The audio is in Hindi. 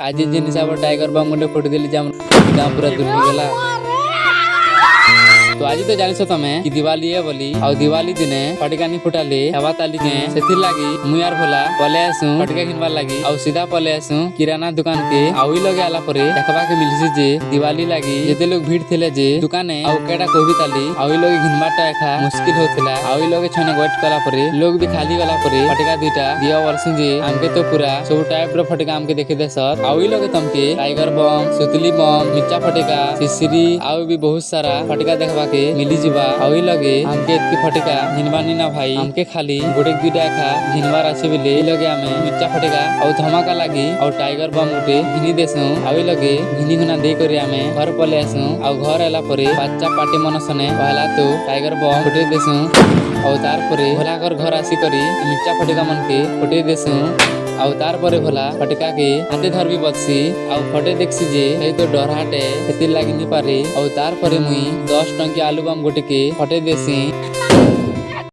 आज जिन हिसाब टाइगर बम गोटे फुटी देली गाँव पूरा दूर हो गला। तो आज तो जानिस तमे कि दिवाली है बोली और दिवाली दिने फटका नहीं फुटाले हवा ताली के सेथिर लागी मुई यार भला पले आसू फटका किनबार लागी और सीधा पले आसू किराना दुकान के आउई लगे आला परे देखबा के मिलसी जे दिवाली लागी जेते लोग भीड़ थिले जे दुकाने आउ केडा कोबी ताली आउई लगे घिनबाटा एखा मुश्किल होथिला आउई लगे छने वेट कला परे लोग भी खाली गला परे फटका दुईटा दिया वर्षी जे हमके तो पूरा सब टाइप रो फटका हमके देखे दे सर आउई लगे तमके टाइगर बम सुतली बम मिर्चा फटका सिसिरी आउ भी बहुत सारा फटका देखबा के मिली जीवा आउई लगे हमके इतकी फटका घिनबानी ना भाई हमके खाली गोटे दुईटा एखा घिनबार आछे बिले लगे हमें मिर्चा फटका और धमाका लागी और टाइगर बम गोटे घिनी देसु आउई लगे घिनी घुना दे करी हमें घर पले आसु और घर आला परे बच्चा पार्टी मनसने पहला तो टाइगर बम फुटे देसु और तार परे भला घर आसी करी मिर्चा फटका मन के फुटे देसु और तार परे भला फटका के हाथे धरबी बदसी और फटे देखसी जे ए तो डरहाटे हेतिर लागी नी पारे और तार परे मुई 10 टंकी आलू बम गोटे के फटे देसी।